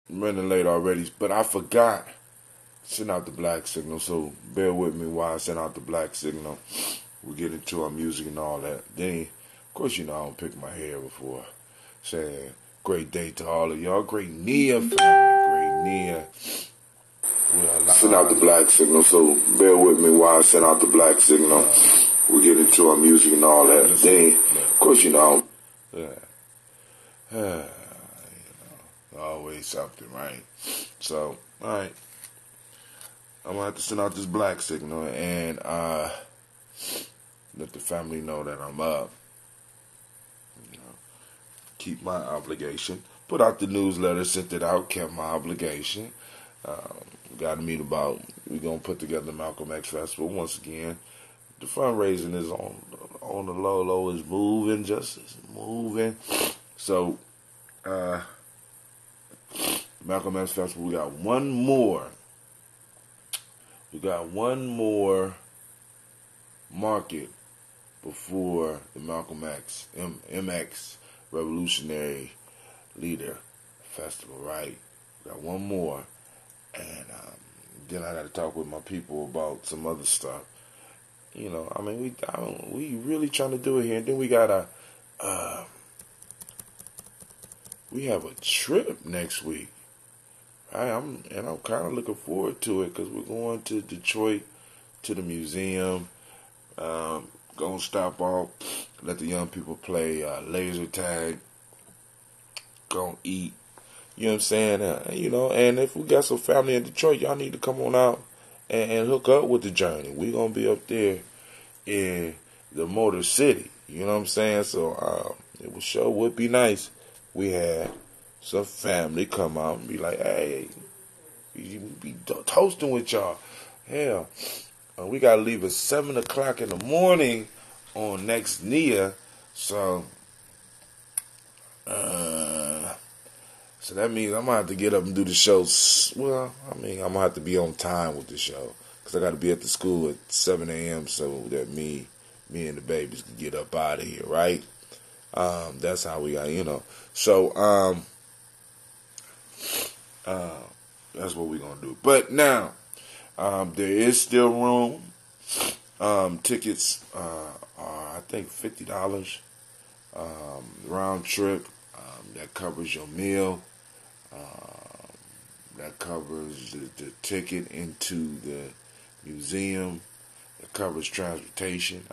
running late already, but I forgot send out the black signal, so bear with me while I send out the black signal. We'll get into our music and all that. Then, of course, I don't pick my hair before saying great day to all of y'all. Great Nia family, great Nia. Send out the black signal, so bear with me while I send out the black signal. We'll get into our music and all that. Then, of course, always something, right? So, all right. I'm going to have to send out this black signal and let the family know that I'm up. Keep my obligation. Put out the newsletter, sent it out, kept my obligation. Got to meet we're going to put together Malcolm X Festival once again. The fundraising is on the low, is moving, it's moving. So, Malcolm X Festival, we got one more. We got one more market before the Malcolm X, MX Revolutionary Leader Festival, right? We got one more. And then I got to talk with my people about some other stuff. We really trying to do it here. And then we got we have a trip next week. I'm kind of looking forward to it because we're going to Detroit to the museum. Gonna stop off, let the young people play laser tag. Gonna eat. You know what I'm saying? And if we got some family in Detroit, y'all need to come on out and hook up with the journey. We're gonna be up there in the Motor City. You know what I'm saying? So it would be nice. We had some family come out and be like, hey, we be toasting with y'all. Hell, we got to leave at 7 o'clock in the morning on next Nia. So that means I'm going to have to get up and do the show. Well, I'm going to have to be on time with the show because I got to be at the school at 7 a.m. so that me and the babies can get up out of here, right? That's how we got, So, that's what we're going to do. But now, there is still room. Tickets are, I think, $50 round trip. That covers your meal. That covers the ticket into the museum. It covers transportation.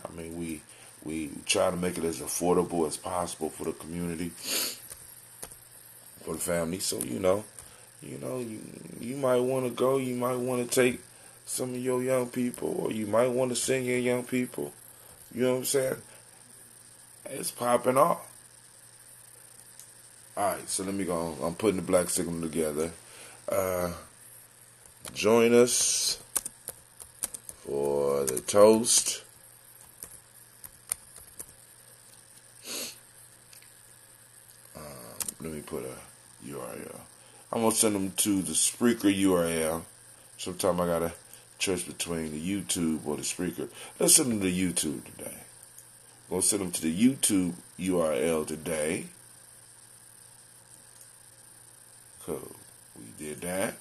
We try to make it as affordable as possible for the community, for the family. So you might want to go. You might want to take some of your young people, or you might want to send your young people. You know what I'm saying? It's popping off. All right, so let me go. I'm putting the black signal together. Join us for the toast. Let me put a URL. I'm going to send them to the Spreaker URL. Sometime I got to choice between the YouTube or the Spreaker. Let's send them to YouTube today. I'm going to send them to the YouTube URL today. Cool. We did that.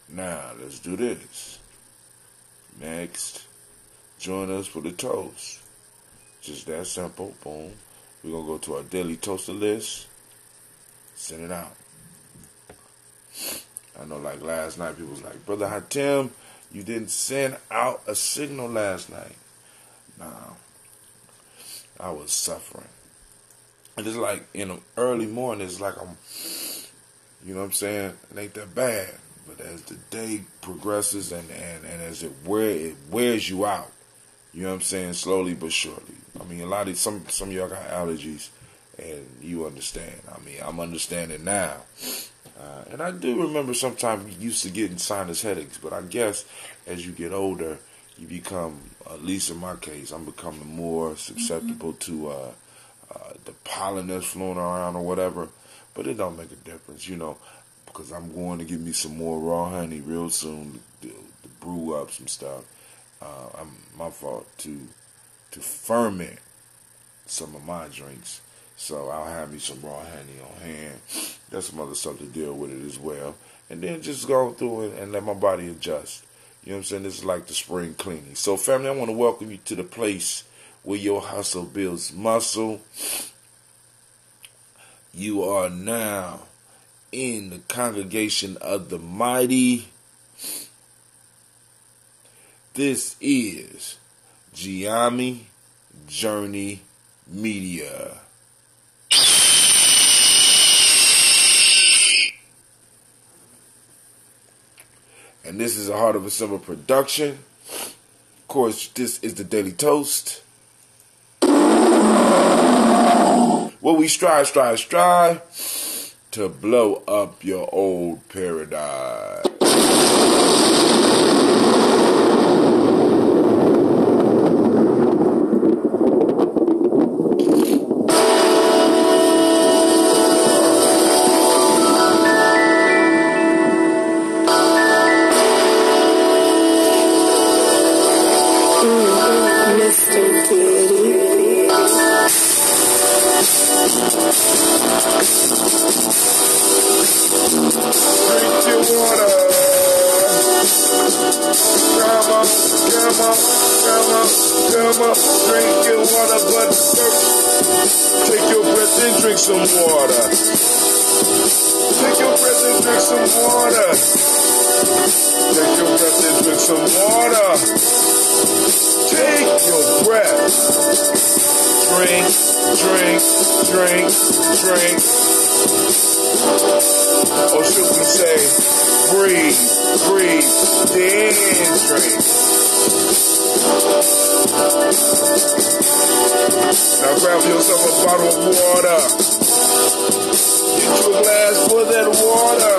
Now, let's do this. Next, join us for the toast. Just that simple. Boom. We're going to go to our daily toaster list. Send it out. I know, like last night, people was like, Brother Hatem, you didn't send out a signal last night. Nah. I was suffering. And it's like in the early morning, it's like you know what I'm saying? It ain't that bad. But as the day progresses and as it wears you out, you know what I'm saying? Slowly but surely. A lot of some of y'all got allergies, and you understand. I'm understanding now. And I do remember sometimes you used to getting sinus headaches, but I guess as you get older, you become, at least in my case, I'm becoming more susceptible to the pollen that's flowing around or whatever. But it don't make a difference, because I'm going to get me some more raw honey real soon to brew up some stuff. My fault to ferment some of my drinks So I'll have me some raw honey on hand. There's some other stuff to deal with it as well. And then just go through it and let my body adjust. You know what I'm saying? This is like the spring cleaning. So family, I want to welcome you to the place where your hustle builds muscle. You are now in the congregation of the mighty. This is Gye-Nyame Journey Media. And this is a Heart of a Simple production. Of course, this is the Daily Toast. Where we strive to blow up your old paradise. Come on, drink your water, but first, take your breath and drink some water. Take your breath and drink some water. Take your breath and drink some water. Take your breath. Drink. Or should we say, breathe, then drink. Now grab yourself a bottle of water. Get you a glass for that water.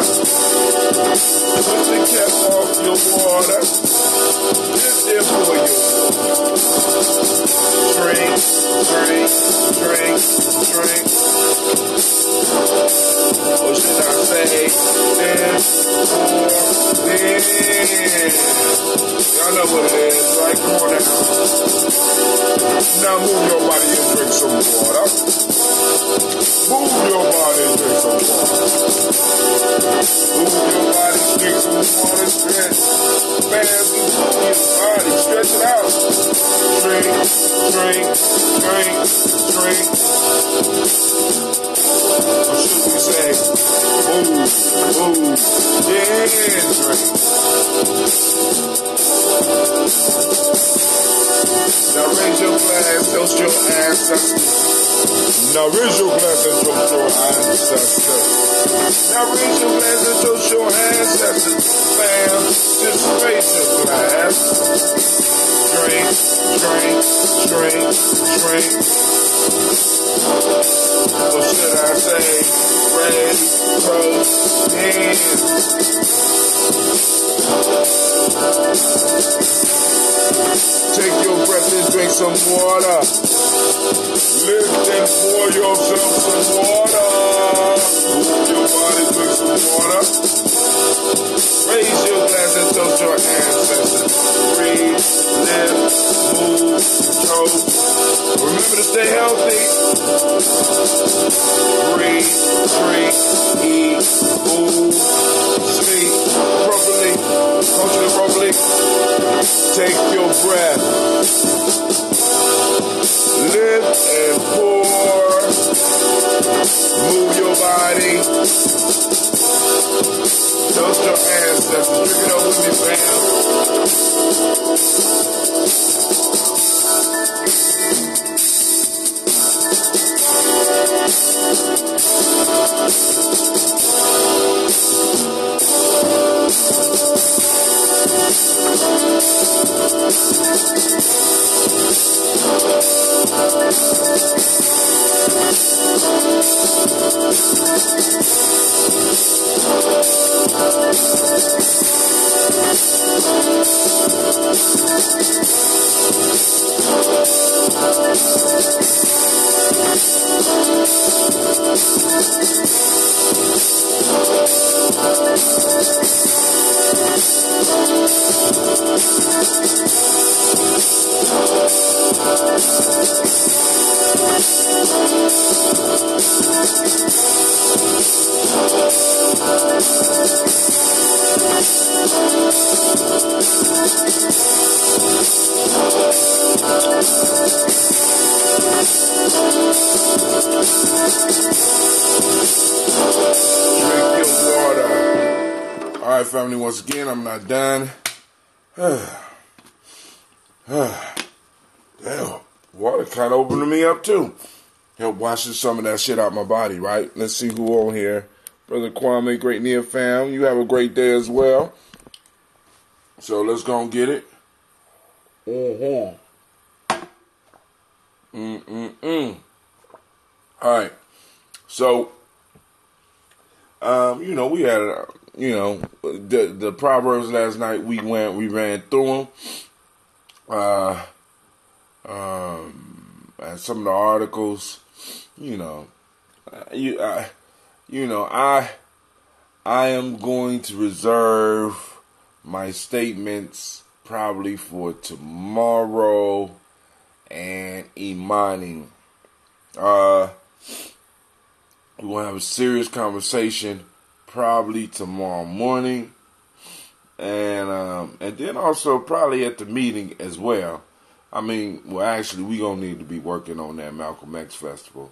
Put the cap off your water. It's there for you. Drink. Or should I say, then. Y'all know what it is, right? Come on now. Now move your body and drink some water. Move your body and drink some water. Move your body, drink some water, stretch. Fast, move your body, stretch it out. Drink. Or should we say, move, then drink. Now raise your glass, toast your ancestors. Now raise your glass and toast your ancestors. Now raise your glass and toast your ancestors. Bam, just raise your glass. Drink. Or should I say, raise, toast, dance. Take your breath and drink some water. Lift and pour yourself some water. Move your body, drink some water. Raise your glass and toast your ancestors. Breathe, live, move, toast. Remember to stay healthy. Breathe, drink, eat, move, sleep properly, function properly. Take your breath. Lift and pour. Move your body. Toast your ancestors. Drink it up with me, fam. Alright, family, once again, I'm not done. Damn, water kind of opening me up too. Help washing some of that shit out my body, right? Let's see who on here. Brother Kwame, great Nia fam. You have a great day as well. So let's go and get it. Alright. So, we had, the Proverbs last night. We ran through them. And some of the articles, I am going to reserve my statements probably for tomorrow and Imani. We're going to have a serious conversation probably tomorrow morning. And then also probably at the meeting as well. Actually, we're going to need to be working on that Malcolm X Festival.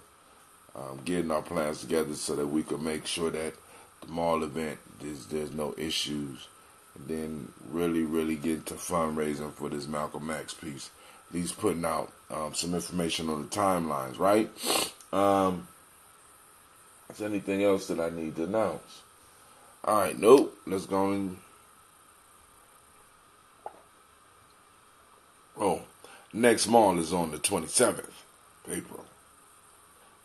Getting our plans together so that we can make sure that the mall event, there's no issues. And then really get to fundraising for this Malcolm X piece. At least putting out some information on the timelines, right? Is there anything else that I need to announce? All right, nope. Let's go and... Oh, next mall is on the 27th of April.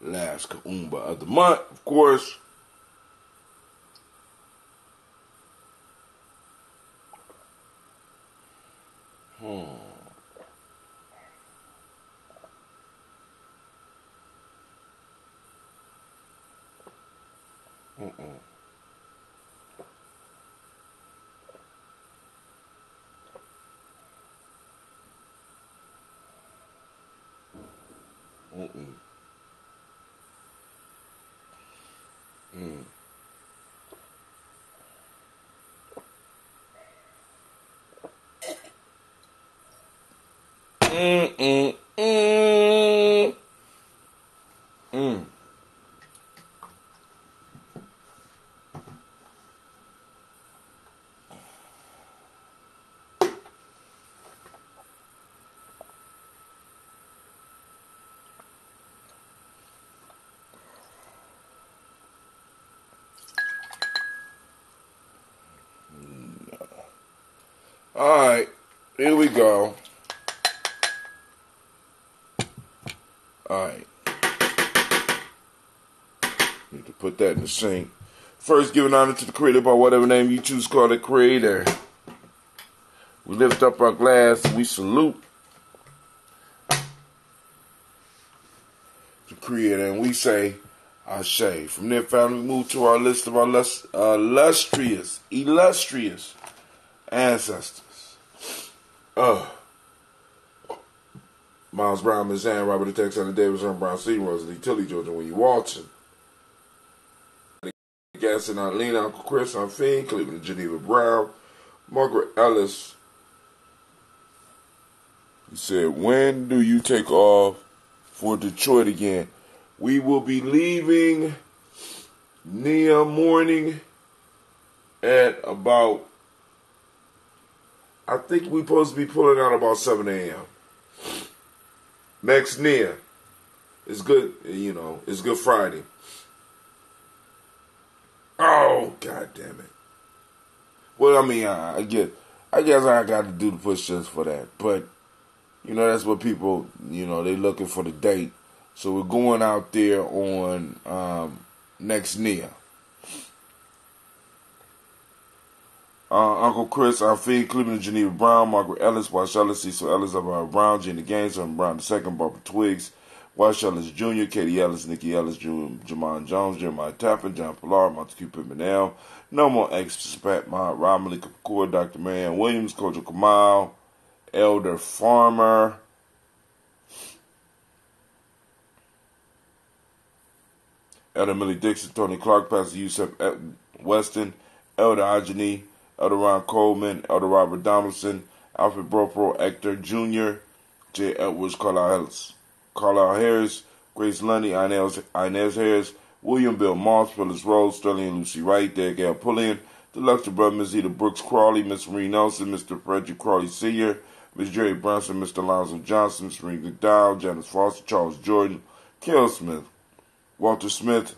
Last Kaumba of the month, of course. Alright, here we go. Alright. Need to put that in the sink. First, giving honor to the Creator by whatever name you choose to call the Creator. We lift up our glass, we salute the Creator, and we say, Ashe. From there, family, we move to our list of our illustrious ancestors. Miles Brown, Miss Ann, Robert the Texan, Davis, Earl Brown, Stephen, Rosalie, Tilly, Georgia, Willie Walton, Gaston, Aunt Lena, Uncle Chris, Aunt Fiend, Cleveland, Geneva Brown, Margaret Ellis. He said, when do you take off for Detroit again? We will be leaving Nia morning at about, I think we're supposed to be pulling out about 7 a.m. Next Nia. It's good, it's Good Friday. Oh, God damn it. Well, I guess I got to do the push just for that. But, that's what people, they looking for the date. So we're going out there on next Nia. Uncle Chris, Aunt Fee, Cleveland, Geneva Brown, Margaret Ellis, Wash Ellis, Cecil Ellis, Alvaro Brown, Gina Gaines, Brown II, Barbara Twiggs, Wash Ellis Jr., Katie Ellis, Nikki Ellis, Jamon Jones, Jeremiah Tappan, John Pillar, Montague Pittman, No More X, Pat Mott, Rob Malika Kapoor, Dr. Marianne Williams, Kojo Kamal, Elder Farmer, Elder Millie Dixon, Tony Clark, Pastor Yusef Weston, Elder Ajani, Elder Ron Coleman, Elder Robert Donaldson, Alfred Bropro, Hector Jr., J. Edwards, Carlisle Harris, Grace Lundy, Inez Harris, William Bill Moss, Phyllis Rose, Sterling and Lucy Wright, Derek L. Pulliam, The Luxor brother, Ms. Eda Brooks Crawley, Miss Marie Nelson, Mr. Frederick Crawley Sr., Miss Jerry Brunson, Mr. Alonzo Johnson, Miss Marie McDowell, Janice Foster, Charles Jordan, Kel Smith, Walter Smith,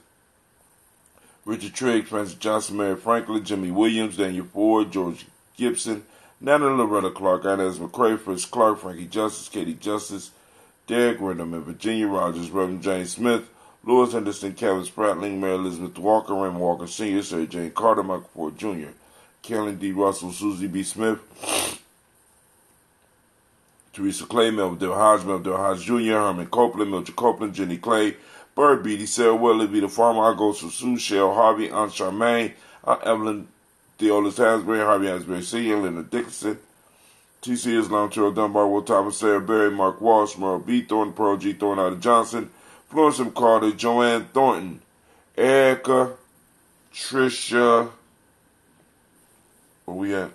Richard Trigg, Francis Johnson, Mary Franklin, Jimmy Williams, Daniel Ford, George Gibson, Nana Loretta Clark, Inez McCrae, Fritz Clark, Frankie Justice, Katie Justice, Derek Wyndham, and Virginia Rogers, Reverend James Smith, Louis Henderson, Kevin Spratling, Mary Elizabeth Walker, Raymond Walker Sr., Sarah Jane Carter, Michael Ford Jr., Kellen D. Russell, Susie B. Smith, Teresa Clay, Melville Hodge Jr., Herman Copeland, Mildred Copeland, Jenny Clay, Bird Beatty, Sarah Willie, Vita Farmer, I Goes for Sue, Shell Harvey, Aunt Charmaine, Aunt Evelyn, Deolis Hasbury, Harvey Hasbury Sr., Linda Dickinson, T.C. Islam, Terrell Dunbar, Will Thomas, Sarah Berry, Mark Walsh, Merle B. Thornton, Pearl G. Thornton, Ida Johnson, Florence M. Carter, Joanne Thornton, Erica, Trisha, where we at?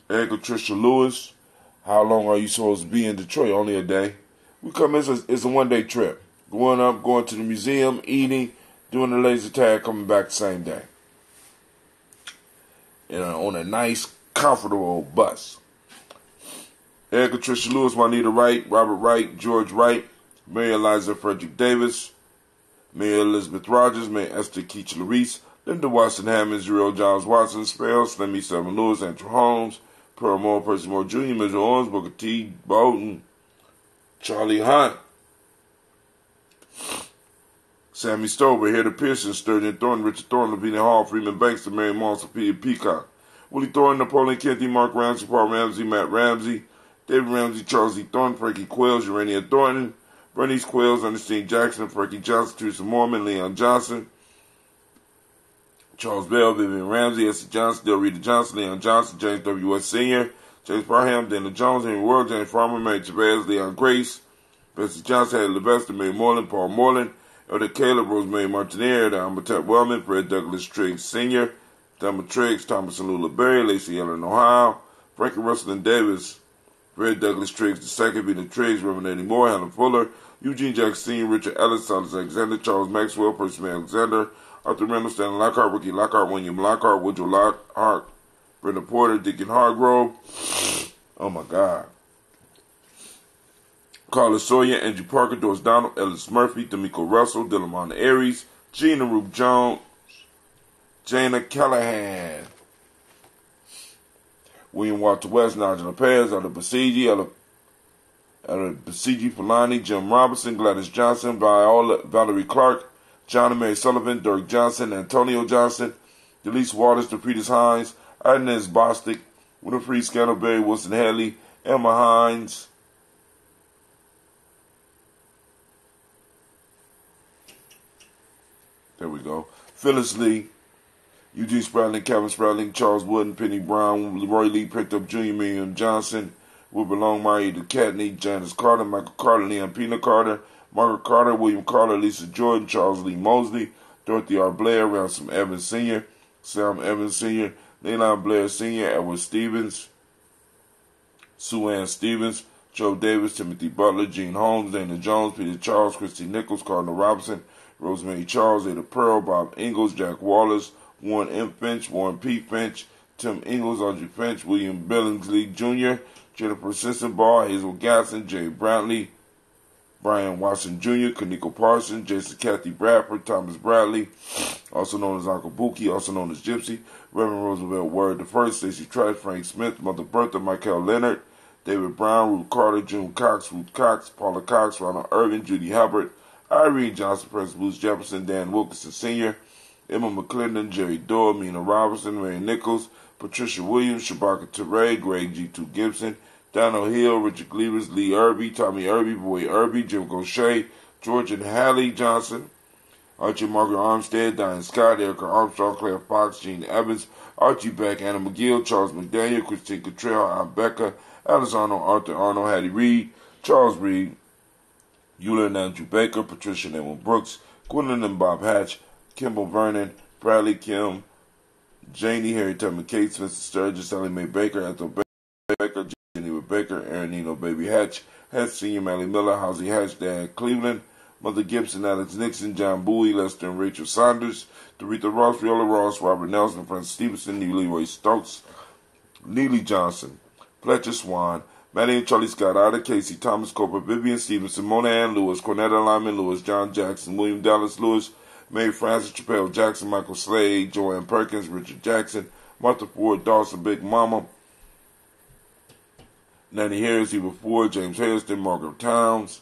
Erica, Trisha Lewis. How long are you supposed to be in Detroit? Only a day. We come in, it's a one-day trip. Going up, going to the museum, eating, doing the laser tag, coming back the same day. On a nice, comfortable bus. Erica, Trisha Lewis, Juanita Wright, Robert Wright, George Wright, Mary Eliza Frederick Davis, Mary Elizabeth Rogers, Mary Esther Keach Larice, Linda Watson Hammond, Zero Giles Watson, Spell, Slimmy Seven Lewis, Andrew Holmes, Pearl Moore, Percy Moore Jr., Mitchell Owens, Booker T. Bowden, Charlie Hunt, Sammy Stover, Heather Pearson, Sturgeon Thornton, Richard Thornton, Lavina Hall, Freeman Banks, Mary Moss, Peter Peacock, Willie Thornton, Napoleon Kennedy, Mark Ramsey, Paul Ramsey, Matt Ramsey, David Ramsey, Charles E. Thornton, Frankie Quills, Urania Thornton, Bernice Quills, Ernestine Jackson, Frankie Johnson, Teresa Mormon, Leon Johnson, Charles Bell, Vivian Ramsey, Essie Johnson, Del Rita Johnson, Leon Johnson, James W. S. Sr., James Parham, Dana Jones, Henry World, James Farmer, Mary Chavez, Leon Grace, Bessie Johnson, Hattie Levester, Mary Moreland, Paul Moreland, Elder Caleb, Rosemary Martinier, Amatep Wellman, Fred Douglas Triggs Sr., Thelma Triggs, Thomas and Lula Berry, Lacey Ellen Ohio, Frankie Russell and Davis, Fred Douglas Triggs II, Vina Triggs, Reverend Eddie Moore, Helen Fuller, Eugene Jackson Sr., Richard Ellis, Silas Alexander, Charles Maxwell, Percy May Alexander, Arthur Reynolds, Stanley Lockhart, Ricky Lockhart, William Lockhart, Woodrow Lockhart, Brenda Porter, Deacon Hargrove, oh my God, Carla Sawyer, Andrew Parker, Doris Donald, Ellis Murphy, D'Amico Russell, Dillamon Aries, Gina Rupe Jones, Jana Callahan, William Walter West, Nigel Lopez, Ella Basigi, Fulani, Jim Robinson, Gladys Johnson, Valerie Clark, John and Mary Sullivan, Dirk Johnson, Antonio Johnson, Delise Waters, DePretis Hines, Inez Bostic, Winifred Scantleberry, Wilson Haley, Emma Hines, there we go, Phyllis Lee, Eugene Spratling, Kevin Spratling, Charles Wooden, Penny Brown, Roy Lee picked up Jr., Miriam Johnson, Wilbur Longmire, DeCatney, Janice Carter, Michael Carter, Leon Pina Carter, Margaret Carter, William Carter, Lisa Jordan, Charles Lee Mosley, Dorothy R. Blair, Ransom Evans Sr., Sam Evans Sr., Leland Blair Sr., Edward Stevens, Sue Ann Stevens, Joe Davis, Timothy Butler, Gene Holmes, Dana Jones, Peter Charles, Christy Nichols, Cardinal Robinson, Rosemary Charles, Ada Pearl, Bob Ingalls, Jack Wallace, Warren M. Finch, Warren P. Finch, Tim Ingalls, Audrey Finch, William Billingsley Jr., Jennifer Sissenbaugh, Hazel Gasson, Jay Brantley, Brian Watson Jr., Kaniko Parsons, Jason Kathy Bradford, Thomas Bradley, also known as Uncle Buki, also known as Gypsy, Reverend Roosevelt Word I, Stacey Trice, Frank Smith, Mother Bertha, Michael Leonard, David Brown, Ruth Carter, June Cox, Ruth Cox, Paula Cox, Ronald Irvin, Judy Hubbard, Irene Johnson, President Bruce Jefferson, Dan Wilkinson Sr., Emma McClendon, Jerry Doyle, Mina Robinson, Mary Nichols, Patricia Williams, Shabaka Teray, Greg G2 Gibson, Donald Hill, Richard Cleavers, Lee Irby, Tommy Irby, Boy Irby, Jim Gaucher, George and Hallie Johnson, Archie Margaret Armstead, Diane Scott, Erica Armstrong, Claire Fox, Gene Evans, Archie Beck, Anna McGill, Charles McDaniel, Christine Cottrell, Aunt Becca, Alice Arnold, Arthur Arnold, Hattie Reed, Charles Reed, Eula and Andrew Baker, Patricia and Emma Brooks, Gwendolyn and Bob Hatch, Kimball Vernon, Bradley Kim, Janie, Harry Tubman Cates, Mr. Sturgis, Sally Mae Baker, Ethel Baker, Jenny Baker, Aaron Nino Baby Hatch, Hatch Senior, Mally Miller, Housie Hatch, Dan Cleveland, Mother Gibson, Alex Nixon, John Bowie, Lester and Rachel Saunders, Doretha Ross, Viola Ross, Robert Nelson, Francis Stevenson, Neely Roy Stokes, Neely Johnson, Fletcher Swan, Maddie and Charlie Scott, Ida Casey, Thomas Cooper, Vivian Stevenson, Mona Ann Lewis, Cornetta Lyman Lewis, John Jackson, William Dallas Lewis, Mary Francis Chappelle Jackson, Michael Slade, Joanne Perkins, Richard Jackson, Martha Ford, Dawson Big Mama, Nanny Harris, Eva Ford, James Hairston, Margaret Towns,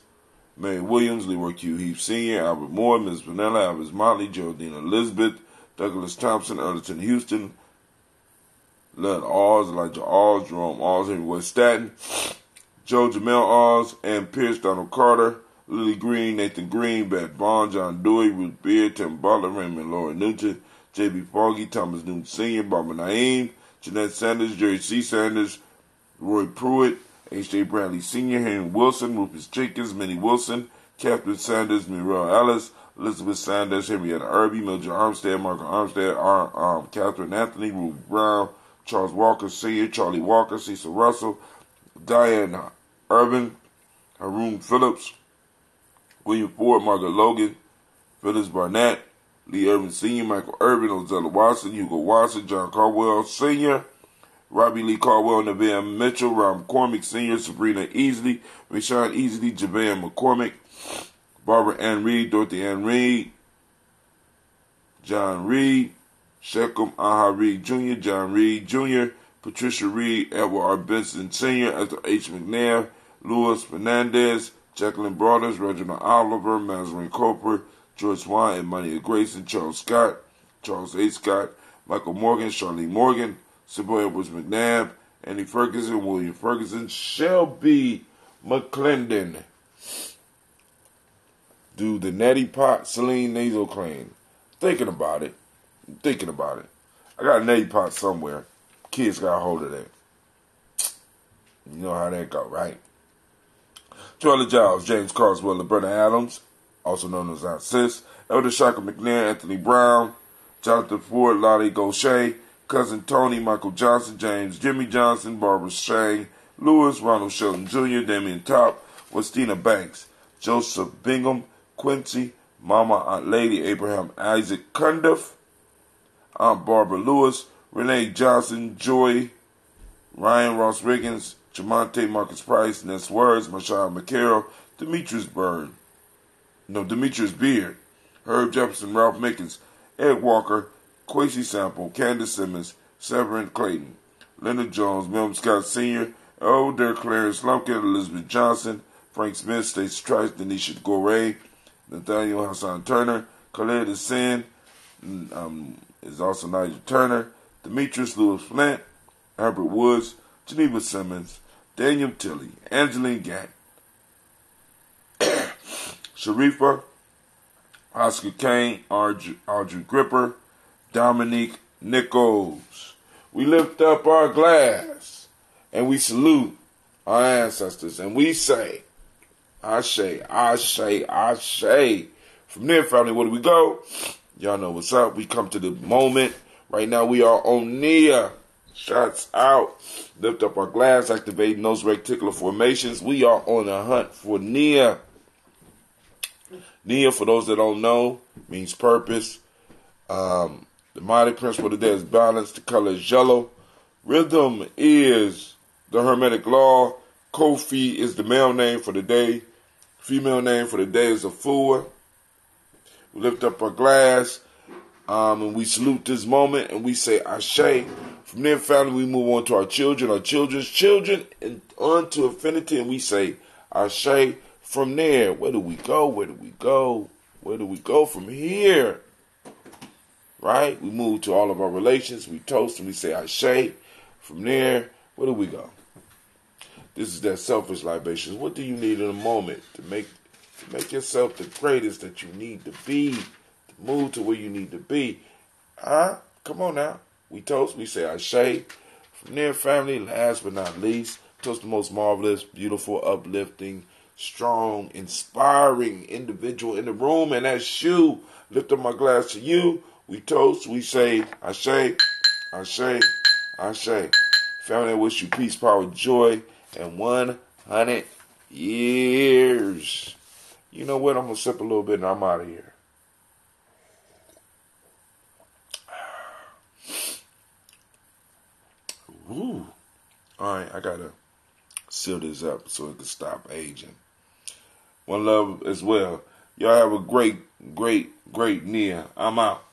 Mary Williams, Leroy Q. Heath Sr., Albert Moore, Ms. Vanilla, Elvis Motley, Geraldine Elizabeth, Douglas Thompson, Erleton Houston, Lud Oz, Elijah Oz, Jerome Oz, Henry West Staten, Joe Jamel Oz, Ann Pierce, Donald Carter, Lily Green, Nathan Green, Bat Bond, John Dewey, Ruth Beard, Tim Butler, Raymond Laura Newton, J.B. Foggy, Thomas Newton Sr., Barbara Naeem, Jeanette Sanders, Jerry C. Sanders, Roy Pruitt, H.J. Bradley Sr., Henry Wilson, Rufus Jenkins, Minnie Wilson, Catherine Sanders, Muriel Ellis, Elizabeth Sanders, Henrietta Irby, Mildred Armstead, Margaret Armstead, Catherine Anthony, Ruth Brown, Charles Walker Sr., Charlie Walker, Cecil Russell, Diane Urban, Haroon Phillips, William Ford, Margaret Logan, Phyllis Barnett, Lee Irvin Sr., Michael Irvin, Ozella Watson, Hugo Watson, John Caldwell Sr., Robbie Lee Caldwell, Nevaeh Mitchell, Ron McCormick Sr., Sabrina Easley, Rashawn Easley, Javan McCormick, Barbara Ann Reed, Dorothy Ann Reed, John Reed, Shechem Aha Reed Jr., John Reed Jr., Patricia Reed, Edward R. Benson Sr., Ethel H. McNair, Louis Fernandez, Jacqueline Broaders, Reginald Oliver, Mazarin Cooper, George Swan, and Money Grayson, Charles Scott, Charles A. Scott, Michael Morgan, Charlene Morgan, Sybil Edwards McNabb, Andy Ferguson, William Ferguson, Shelby McClendon. Do the Neti Pot Celine Nasal Clean. Thinking about it. I got a Neti Pot somewhere. Kids got a hold of that. You know how that go, right? Charlie Giles, James Carswell, Roberta Adams, also known as Aunt Sis, Elder Shaka McNair, Anthony Brown, Jonathan Ford, Lottie Gaucher, Cousin Tony, Michael Johnson, James Jimmy Johnson, Barbara Shang, Lewis, Ronald Shelton Jr., Damian Top, Westina Banks, Joseph Bingham, Quincy, Mama Aunt Lady, Abraham Isaac Cundiff, Aunt Barbara Lewis, Renee Johnson, Joy, Ryan Ross Riggins, Jamonte Marcus Price, Ness Words, Marshawn McCarroll, Demetrius Beard, Herb Jefferson, Ralph Mickens, Ed Walker, Quasi Sample, Candace Simmons, Severin Clayton, Leonard Jones, Milton Scott Sr., Elder Clarence Lumpkin, Elizabeth Johnson, Frank Smith, Stacey Trice, Denisha Gorey, Nathaniel Hassan Turner, Khaled Hassan, is also Nigel Turner, Demetrius Lewis Flint, Herbert Woods, Geneva Simmons, Daniel Tilley, Angeline Gant, Sharifa, Oscar Kane, Audrey Gripper, Dominique Nichols. We lift up our glass and we salute our ancestors and we say, Ashe, Ashe, Ashe. From there, family, where do we go? Y'all know what's up. We come to the moment. Right now, we are on Nia. Shots out. Lift up our glass, activating those reticular formations. We are on a hunt for Nia. Nia, for those that don't know, means purpose. The mighty principle today is balance. The color is yellow. Rhythm is the Hermetic law. Kofi is the male name for the day. Female name for the day is Afua. We lift up our glass, and we salute this moment, and we say Ashe. From there, family, we move on to our children, our children's children, and on to infinity, and we say Ashe. From there, where do we go? Where do we go? Where do we go from here? Right? We move to all of our relations. We toast and we say Ashe. From there, where do we go? This is that selfish libations. What do you need in a moment to make yourself the greatest that you need to be? To move to where you need to be. Huh? Come on now. We toast. We say Ashe. From there, family, last but not least, toast the most marvelous, beautiful, uplifting, strong, inspiring individual in the room, and that's you. Lift up my glass to you. We toast. We say Ashe, Ashe, Ashe. Family, I wish you peace, power, joy, and 100 years. You know know what? I'm going to sip a little bit and I'm out of here. Ooh. All right, I got to seal this up so it can stop aging. One love as well. Y'all have a great Nia. I'm out.